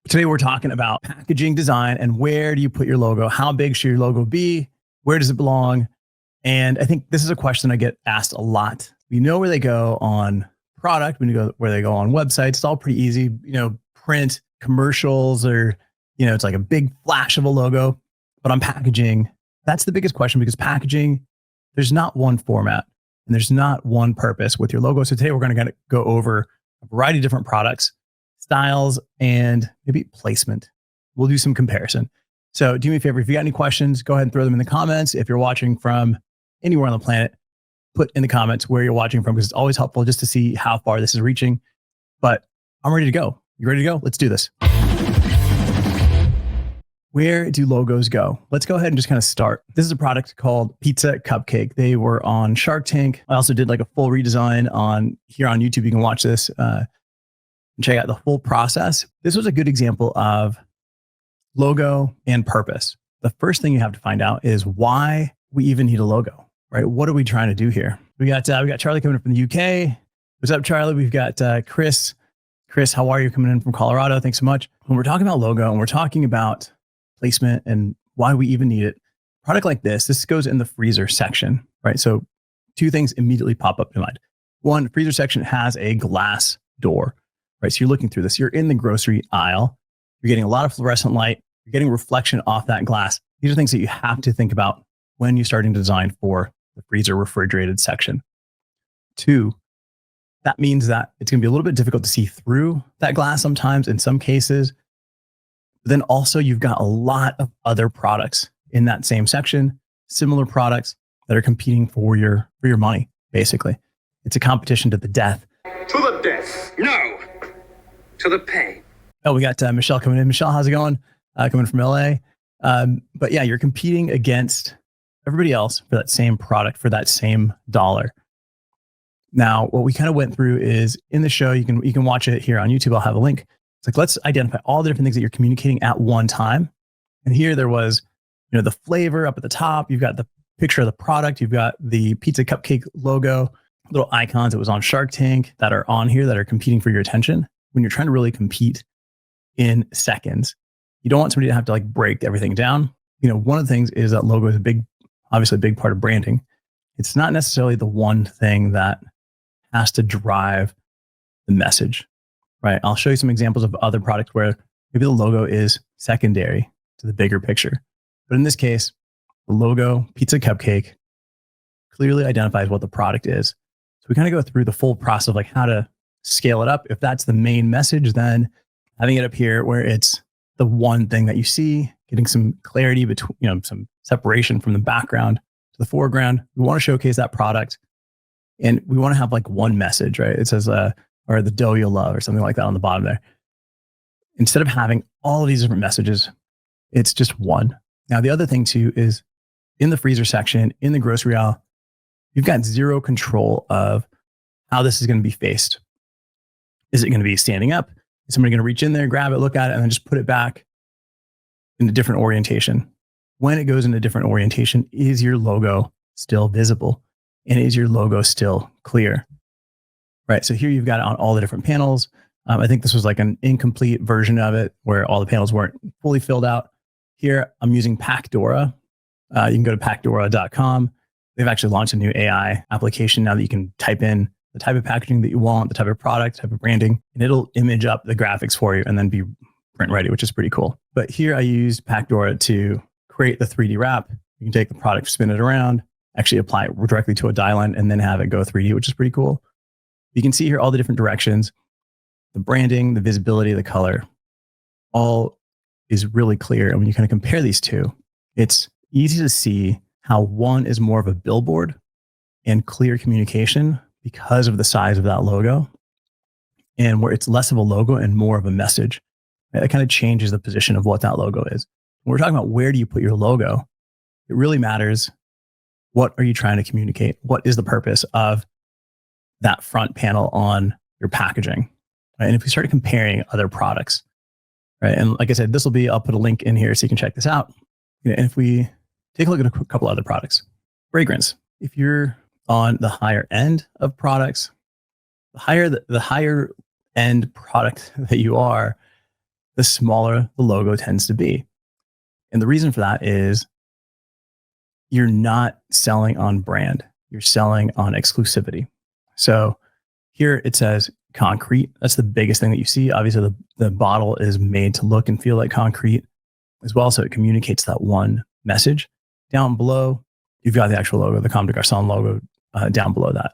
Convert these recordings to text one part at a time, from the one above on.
Today, we're talking about packaging design and where do you put your logo? How big should your logo be? Where does it belong? And I think this is a question I get asked a lot. We know where they go on product. We know where they go on websites. It's all pretty easy, print, commercials, or, it's like a big flash of a logo. But on packaging, that's the biggest question, because packaging, there's not one format and there's not one purpose with your logo. So today we're going to go over a variety of different products, styles, and maybe placement. We'll do some comparison. So do me a favor, if you got any questions, go ahead and throw them in the comments. If you're watching from anywhere on the planet, put in the comments where you're watching from, because it's always helpful just to see how far this is reaching. But I'm ready to go. You ready to go? Let's do this. Where do logos go? Let's go ahead and just kind of start. This is a product called Pizza Cupcake. They were on Shark Tank. I also did like a full redesign here on YouTube. You can watch this and check out the full process. This was a good example of logo and purpose. The first thing you have to find out is why we even need a logo, right? What are we trying to do here? We got Charlie coming in from the UK. What's up, Charlie? We've got Chris. Chris, how are you, coming in from Colorado? Thanks so much. When we're talking about logo and we're talking about placement and why we even need it, a product like this goes in the freezer section, right? So two things immediately pop up in mind. One, the freezer section has a glass door, right? So you're looking through this. You're in the grocery aisle. You're getting a lot of fluorescent light. You're getting reflection off that glass. These are things that you have to think about when you're starting to design for the freezer refrigerated section. Two, that means that it's going to be a little bit difficult to see through that glass sometimes in some cases. But then also you've got a lot of other products in that same section, similar products that are competing for your money, basically. It's a competition to the death. To the death. No. To the pain. Oh, we got Michelle coming in. Michelle, how's it going? Coming from LA. But yeah, you're competing against everybody else for that same product, for that same dollar. Now, what we kind of went through is in the show, you can watch it here on YouTube. I'll have a link. It's like, let's identify all the different things that you're communicating at one time. And here there was, the flavor up at the top. You've got the picture of the product. You've got the Pizza Cupcake logo, little icons that was on Shark Tank that are on here that are competing for your attention. When you're trying to really compete in seconds, you don't want somebody to have to break everything down. One of the things is that logo is obviously a big part of branding. It's not necessarily the one thing that has to drive the message, right? I'll show you some examples of other products where maybe the logo is secondary to the bigger picture. But in this case, the logo, Pizza Cupcake, clearly identifies what the product is. So we kind of go through the full process of how to scale it up. If that's the main message, then having it up here where it's the one thing that you see, getting some clarity between, some separation from the background to the foreground. We want to showcase that product. And we want to have one message, right? It says, or the dough you'll love, or something like that on the bottom there. Instead of having all of these different messages, it's just one. Now, the other thing too is in the freezer section, in the grocery aisle, you've got zero control of how this is going to be faced. Is it going to be standing up? Is somebody going to reach in there, grab it, look at it, and then just put it back in a different orientation? When it goes in a different orientation, is your logo still visible? And is your logo still clear? Right. So here you've got it on all the different panels. I think this was an incomplete version of it where all the panels weren't fully filled out. Here I'm using Packdora. You can go to packdora.com. They've actually launched a new AI application now that you can type in the type of packaging that you want, the type of product, type of branding, and it'll image up the graphics for you and then be print ready, which is pretty cool. But here I used Packdora to create the 3D wrap. You can take the product, spin it around, actually apply it directly to a die line, and then have it go 3D, which is pretty cool. You can see here all the different directions, the branding, the visibility, the color, all is really clear. And when you kind of compare these two, it's easy to see how one is more of a billboard and clear communication because of the size of that logo, and where it's less of a logo and more of a message. It kind of changes the position of what that logo is. When we're talking about where do you put your logo, it really matters. What are you trying to communicate? What is the purpose of that front panel on your packaging? Right? And if we start comparing other products, right? And like I said, I'll put a link in here so you can check this out. And if we take a look at a couple other products, fragrance. If you're on the higher end of products, the higher end product that you are, the smaller the logo tends to be. And the reason for that is you're not selling on brand, you're selling on exclusivity. So here it says concrete. That's the biggest thing that you see. Obviously, the bottle is made to look and feel like concrete as well. So it communicates that one message. Down below, you've got the actual logo, the Comme des Garçons logo down below that.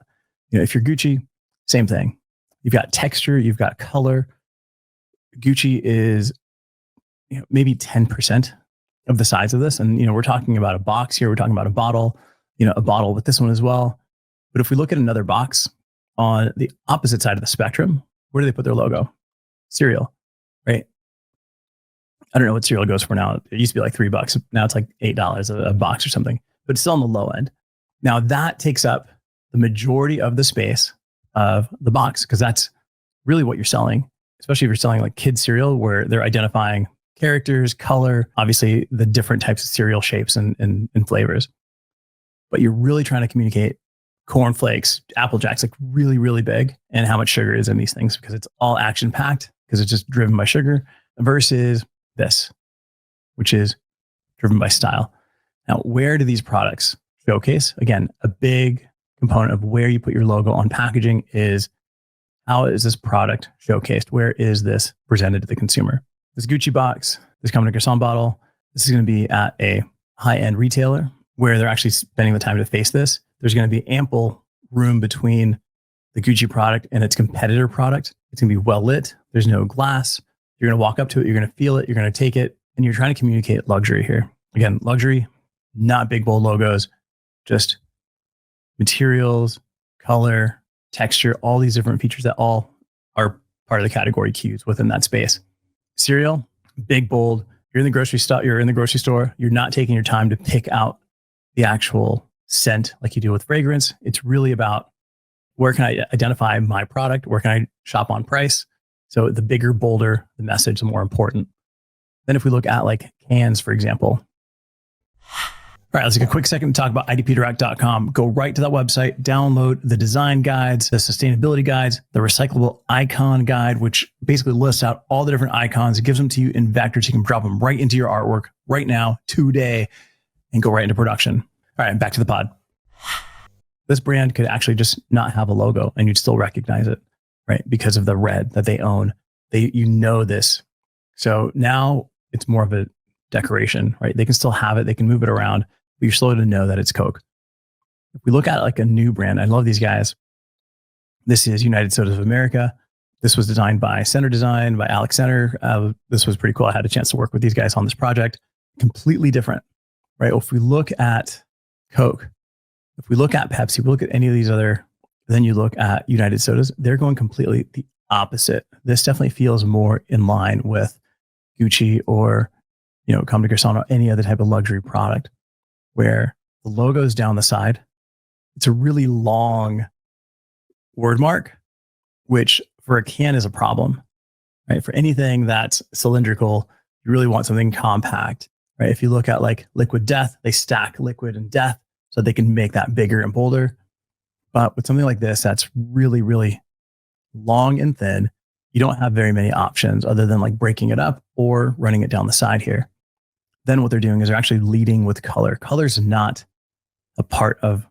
If you're Gucci, same thing. You've got texture, you've got color. Gucci is maybe 10% of the size of this. And, we're talking about a box here. We're talking about a bottle with this one as well. But if we look at another box on the opposite side of the spectrum, where do they put their logo? Cereal, right? I don't know what cereal goes for now. It used to be like $3. Now it's like $8 a box or something, but it's still on the low end. Now that takes up the majority of the space of the box because that's really what you're selling, especially if you're selling like kids cereal where they're identifying characters, color, obviously the different types of cereal shapes and flavors. But you're really trying to communicate cornflakes, Apple Jacks, like really, really big, and how much sugar is in these things because it's all action packed because it's just driven by sugar versus this, which is driven by style. Now, where do these products showcase? Again, a big component of where you put your logo on packaging is how is this product showcased? Where is this presented to the consumer? This Gucci box, this Comme des Garçons bottle, this is going to be at a high-end retailer where they're actually spending the time to face this. There's going to be ample room between the Gucci product and its competitor product. It's going to be well lit. There's no glass. You're going to walk up to it. You're going to feel it. You're going to take it. And you're trying to communicate luxury here. Again, luxury, not big, bold logos, just materials, color, texture, all these different features that all are part of the category cues within that space. Cereal, big, bold. You're in the grocery store. You're not taking your time to pick out the actual scent like you do with fragrance. It's really about where can I identify my product? Where can I shop on price? So the bigger, bolder the message, the more important. Then if we look at like cans, for example. All right, let's take a quick second to talk about idpdirect.com. Go right to that website, download the design guides, the sustainability guides, the recyclable icon guide, which basically lists out all the different icons. It gives them to you in vectors. You can drop them right into your artwork right now, today, and go right into production. All right, back to the pod. This brand could actually just not have a logo and you'd still recognize it, right? Because of the red that they own. This. So now it's more of a decoration, right? They can still have it. They can move it around. But you're still going to know that it's Coke. If we look at like a new brand, I love these guys. This is United Sodas of America. This was designed by Center Design, by Alex Center. This was pretty cool. I had a chance to work with these guys on this project. Completely different, right? If we look at Coke, if we look at Pepsi, we look at any of these other, then you look at United Sodas, they're going completely the opposite. This definitely feels more in line with Gucci or, Comme des Garçons or any other type of luxury product where the logo is down the side. It's a really long word mark, which for a can is a problem, right? For anything that's cylindrical, you really want something compact, right? If you look at like Liquid Death, they stack liquid and death so they can make that bigger and bolder. But with something like this, that's really, really long and thin, you don't have very many options other than like breaking it up or running it down the side here. Then what they're doing is they're actually leading with color. Color is not a part of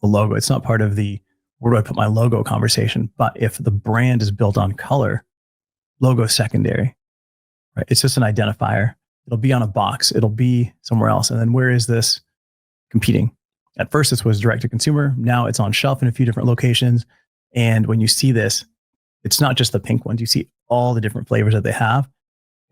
the logo. It's not part of the where do I put my logo conversation. But if the brand is built on color, logo is secondary, right? It's just an identifier. It'll be on a box. It'll be somewhere else. And then where is this competing? At first, this was direct to consumer. Now it's on shelf in a few different locations. And when you see this, it's not just the pink ones. You see all the different flavors that they have.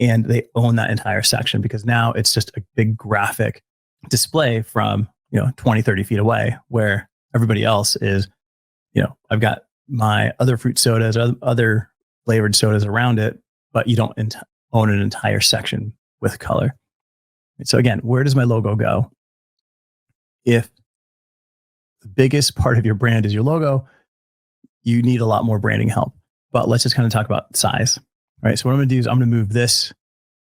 And they own that entire section because now it's just a big graphic display from 20, 30 feet away where everybody else is, I've got my other fruit sodas, other flavored sodas around it, but you don't own an entire section with color. So again, where does my logo go? If the biggest part of your brand is your logo, you need a lot more branding help. But let's just kind of talk about size. All right. So what I'm going to do is I'm going to move this.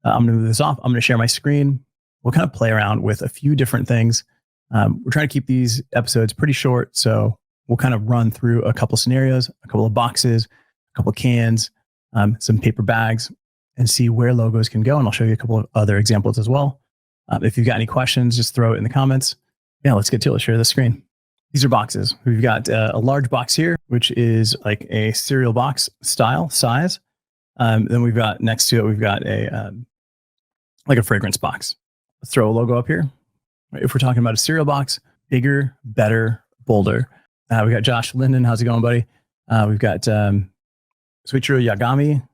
I'm going to move this off. I'm going to share my screen. We'll kind of play around with a few different things. We're trying to keep these episodes pretty short. So we'll kind of run through a couple scenarios, a couple of boxes, a couple of cans, some paper bags, and see where logos can go. And I'll show you a couple of other examples as well. If you've got any questions, just throw it in the comments. Yeah, let's get to it. Let's share the screen. These are boxes. We've got a large box here, which is like a cereal box style size. Then we've got next to it, we've got a like a fragrance box. Let's throw a logo up here. If we're talking about a cereal box, bigger, better, bolder. We got Josh Linden. How's it going, buddy? We've got Suichiro Yagami.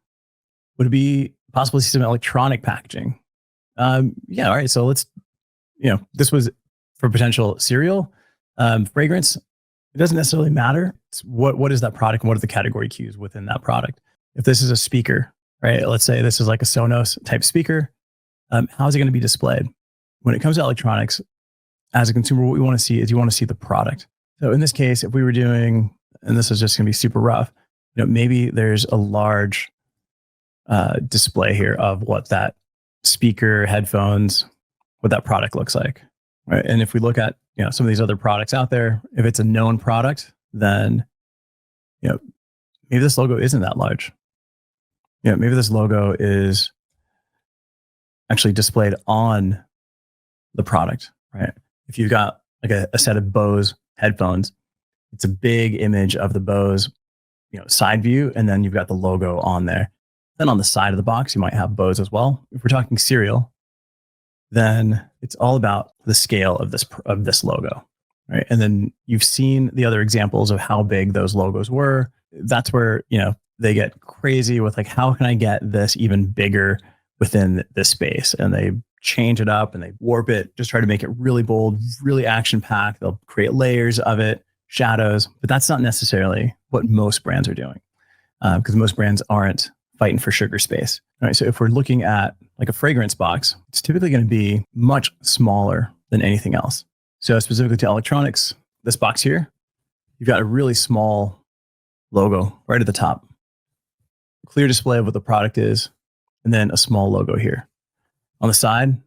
Would it be possible to see some electronic packaging? Yeah. All right. So let's, this was for potential cereal fragrance. It doesn't necessarily matter. It's what is that product and what are the category cues within that product? If this is a speaker, right? Let's say this is like a Sonos type speaker. How is it going to be displayed? When it comes to electronics, as a consumer, what we want to see is you want to see the product. So in this case, if we were doing, and this is just going to be super rough, maybe there's a large display here of what that speaker, headphones, what that product looks like, right? And if we look at some of these other products out there, if it's a known product, then maybe this logo isn't that large. Maybe this logo is actually displayed on the product, right? If you've got like a set of Bose headphones, it's a big image of the Bose, side view, and then you've got the logo on there. Then on the side of the box, you might have Bose as well. If we're talking cereal, then it's all about the scale of this logo, right? And then you've seen the other examples of how big those logos were. That's where they get crazy with like, how can I get this even bigger within this space? And they change it up and they warp it, just try to make it really bold, really action packed. They'll create layers of it, shadows, but that's not necessarily what most brands are doing, because most brands aren't fighting for sugar space. All right. So if we're looking at like a fragrance box, it's typically going to be much smaller than anything else. So specifically to electronics, this box here, you've got a really small logo right at the top, clear display of what the product is, and then a small logo here. On the side,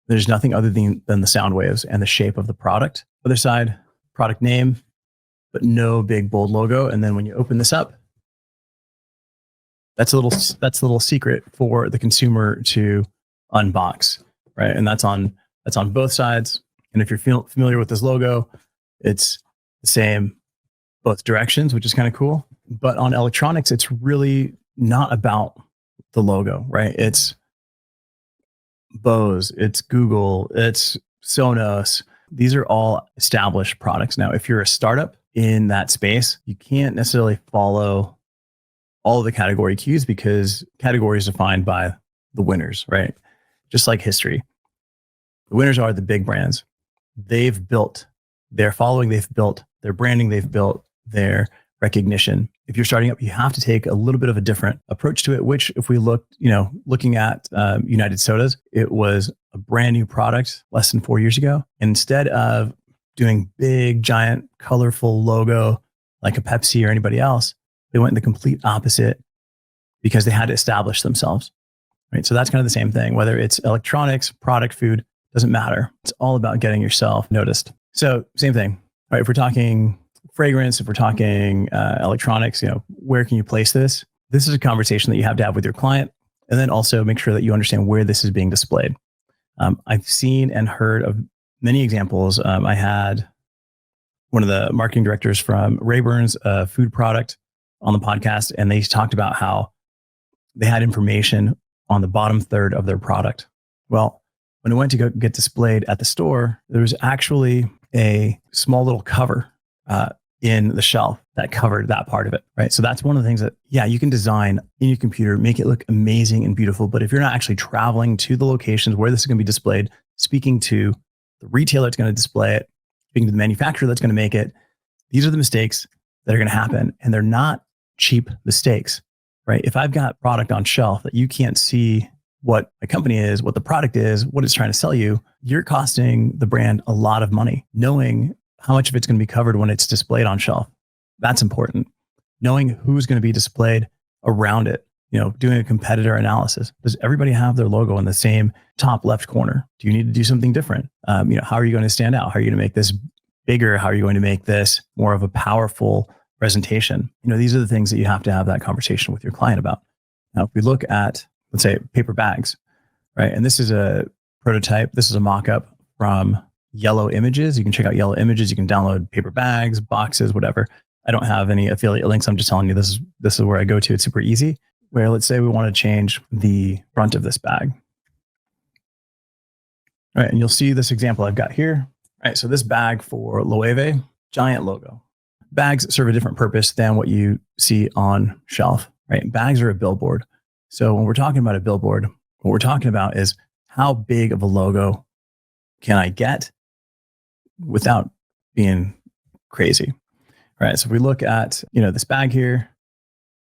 there's nothing other than the sound waves and the shape of the product. Other side, product name, but no big bold logo. And then when you open this up, that's a little secret for the consumer to unbox, right? And that's on both sides. And if you're familiar with this logo, it's the same both directions, which is kind of cool. But on electronics, it's really not about the logo, right? It's Bose, it's Google, it's Sonos. These are all established products. Now, if you're a startup in that space, you can't necessarily follow all of the category cues because category is defined by the winners, right? Just like history. The winners are the big brands. They've built their following, they've built their branding, they've built their recognition. If you're starting up, you have to take a little bit of a different approach to it, which if we looking at United Sodas, it was a brand new product less than 4 years ago. And instead of doing big, giant, colorful logo like a Pepsi or anybody else, they went in the complete opposite because they had to establish themselves, right? So that's kind of the same thing, whether it's electronics, product, food, doesn't matter. It's all about getting yourself noticed. So same thing, right? If we're talking fragrance, if we're talking electronics, where can you place this? This is a conversation that you have to have with your client, and then also make sure that you understand where this is being displayed. I've seen and heard of many examples. I had one of the marketing directors from Rayburn's food product on the podcast, and they talked about how they had information on the bottom third of their product. Well, when it went to go get displayed at the store, there was actually a small little cover in the shelf that covered that part of it, right? So that's one of the things that, you can design in your computer, make it look amazing and beautiful. But if you're not actually traveling to the locations where this is going to be displayed, speaking to the retailer that's going to display it, speaking to the manufacturer that's going to make it, these are the mistakes that are going to happen. And they're not cheap mistakes, right? If I've got product on shelf that you can't see what a company is, what the product is, what it's trying to sell you, you're costing the brand a lot of money. Knowing how much of it's going to be covered when it's displayed on shelf, that's important. Knowing who's going to be displayed around it, doing a competitor analysis. Does everybody have their logo in the same top left corner? Do you need to do something different? How are you going to stand out? How are you going to make this bigger? How are you going to make this more of a powerful presentation? These are the things that you have to have that conversation with your client about. Now, if we look at let's say paper bags, right? And this is a prototype. This is a mock-up from Yellow Images. You can check out Yellow Images. You can download paper bags, boxes, whatever. I don't have any affiliate links. I'm just telling you this is where I go to. It's super easy. Where let's say we want to change the front of this bag. All right, and you'll see this example I've got here. All right, so this bag for Loewe, giant logo. Bags serve a different purpose than what you see on shelf, right? Bags are a billboard. So when we're talking about a billboard, what we're talking about is how big of a logo can I get without being crazy, right? So if we look at, this bag here,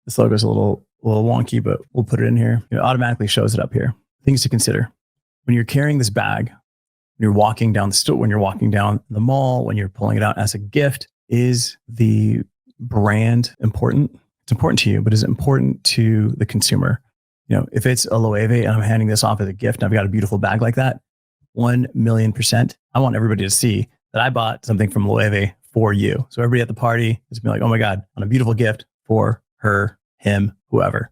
this logo is a little wonky, but we'll put it in here. It automatically shows it up here. Things to consider. When you're carrying this bag, when you're walking down the store, when you're walking down the mall, when you're pulling it out as a gift, is the brand important? It's important to you, but is it important to the consumer? If it's a Loewe and I'm handing this off as a gift and I've got a beautiful bag like that, 1,000,000%, I want everybody to see that I bought something from Loewe for you. So everybody at the party is going to be like, oh my God, on a beautiful gift for her, him, whoever.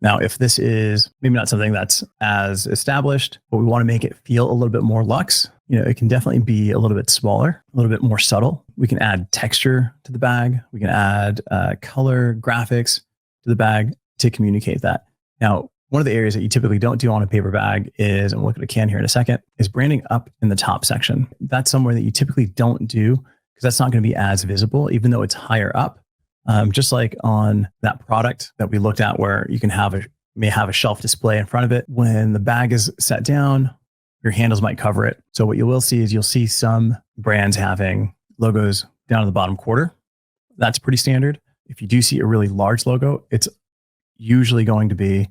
Now, if this is maybe not something that's as established, but we want to make it feel a little bit more luxe, it can definitely be a little bit smaller, a little bit more subtle. We can add texture to the bag. We can add color graphics to the bag to communicate that. Now, one of the areas that you typically don't do on a paper bag is, and we'll look at a can here in a second, is branding up in the top section. That's somewhere that you typically don't do because that's not going to be as visible, even though it's higher up. Just like on that product that we looked at where you can may have a shelf display in front of it. When the bag is set down, your handles might cover it. So what you will see is you'll see some brands having logos down in the bottom quarter. That's pretty standard. If you do see a really large logo, it's usually going to be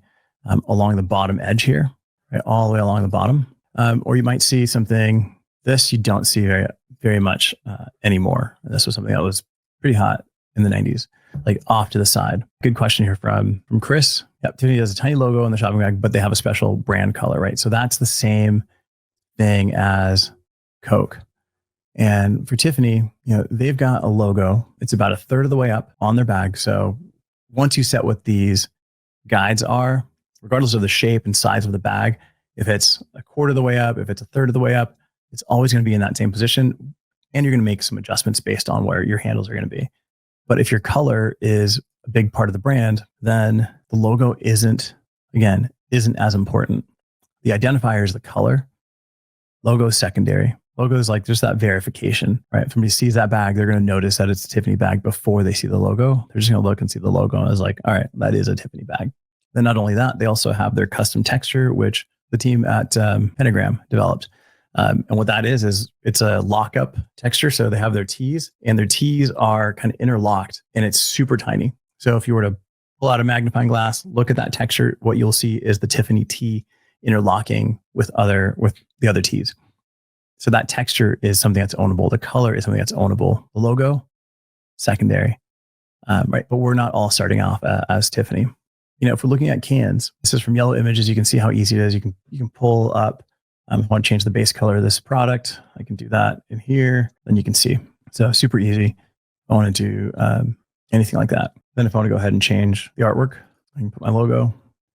along the bottom edge here, right, all the way along the bottom. Or you might see something, this you don't see very, very much anymore. And this was something that was pretty hot in the 90s, like off to the side. Good question here from Chris. Yep, Tiffany has a tiny logo on the shopping bag, but they have a special brand color, right? So that's the same thing as Coke. And for Tiffany, they've got a logo. It's about a third of the way up on their bag. So once you set what these guides are, regardless of the shape and size of the bag, if it's a quarter of the way up, if it's a third of the way up, it's always going to be in that same position. And you're going to make some adjustments based on where your handles are going to be. But if your color is a big part of the brand, then the logo isn't as important. The identifier is the color. Logo is secondary. Logo is like just that verification, right? If somebody sees that bag, they're going to notice that it's a Tiffany bag before they see the logo. They're just going to look and see the logo and it's like, all right, that is a Tiffany bag. Then not only that, they also have their custom texture, which the team at Pentagram developed. And what that is it's a lockup texture. So they have their T's and their T's are kind of interlocked and it's super tiny. So if you were to pull out a magnifying glass, look at that texture, what you'll see is the Tiffany T interlocking with the other T's. So that texture is something that's ownable. The color is something that's ownable. The logo, secondary, right? But we're not all starting off as Tiffany. If we're looking at cans, this is from Yellow Images. You can see how easy it is. You can pull up. I want to change the base color of this product. I can do that in here. Then you can see. So super easy. I want to do anything like that. Then if I want to go ahead and change the artwork, I can put my logo.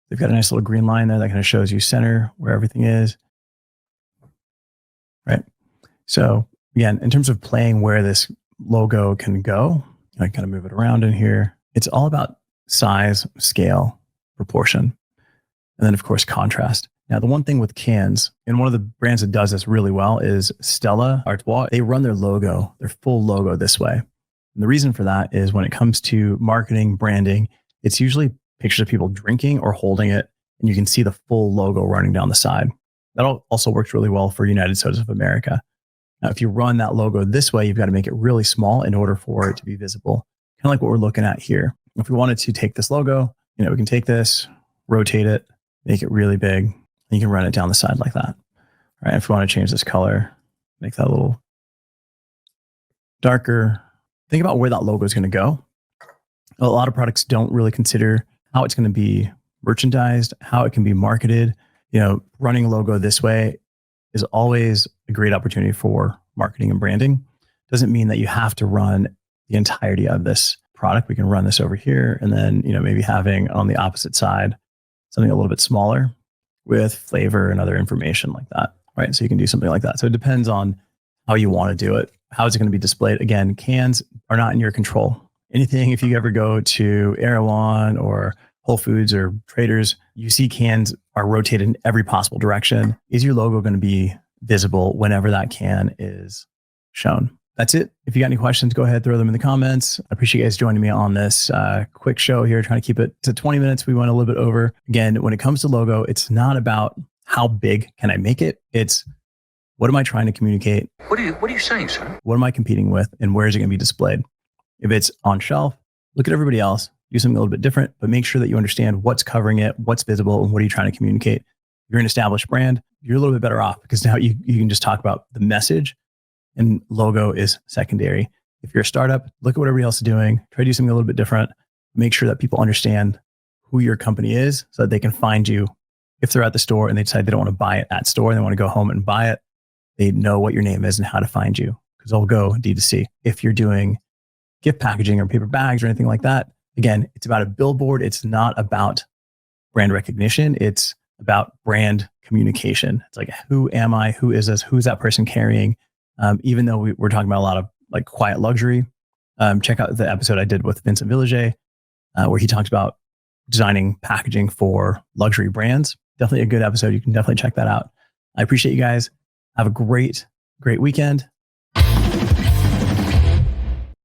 They've got a nice little green line there that kind of shows you center where everything is. Right. So again, in terms of playing where this logo can go, I kind of move it around in here. It's all about size, scale, proportion, and then of course, contrast. Now, the one thing with cans, and one of the brands that does this really well is Stella Artois. They run their full logo this way. And the reason for that is when it comes to marketing, branding, it's usually pictures of people drinking or holding it, and you can see the full logo running down the side. That also works really well for United Sodas of America. Now, if you run that logo this way, you've got to make it really small in order for it to be visible. Kind of like what we're looking at here. If we wanted to take this logo, we can take this, rotate it, make it really big, and you can run it down the side like that. All right. If we want to change this color, make that a little darker. Think about where that logo is going to go. A lot of products don't really consider how it's going to be merchandised, how it can be marketed. Running a logo this way is always a great opportunity for marketing and branding. Doesn't mean that you have to run the entirety of this product. We can run this over here and then, maybe having on the opposite side something a little bit smaller with flavor and other information like that, right? So you can do something like that. So it depends on how you want to do it. How is it going to be displayed? Again, cans are not in your control. Anything, if you ever go to Erewhon or Whole Foods or Traders, you see cans are rotated in every possible direction. Is your logo going to be visible whenever that can is shown? That's it. If you got any questions, go ahead, throw them in the comments. I appreciate you guys joining me on this quick show here, trying to keep it to 20 minutes. We went a little bit over. Again, when it comes to logo, it's not about how big can I make it? It's what am I trying to communicate? What are you saying, sir? What am I competing with? And where is it going to be displayed? If it's on shelf, look at everybody else, do something a little bit different, but make sure that you understand what's covering it, what's visible, and what are you trying to communicate. If you're an established brand, you're a little bit better off because now you can just talk about the message and logo is secondary. If you're a startup, look at what everybody else is doing, try to do something a little bit different, make sure that people understand who your company is so that they can find you. If they're at the store and they decide they don't want to buy it at store and they want to go home and buy it, they know what your name is and how to find you because they'll go D2C. If you're doing gift packaging or paper bags or anything like that, again, it's about a billboard. It's not about brand recognition. It's about brand communication. It's like, who am I? Who is this? Who's that person carrying? Even though we're talking about a lot of like quiet luxury, check out the episode I did with Vincent Villager, where he talks about designing packaging for luxury brands. Definitely a good episode. You can definitely check that out. I appreciate you guys. Have a great weekend.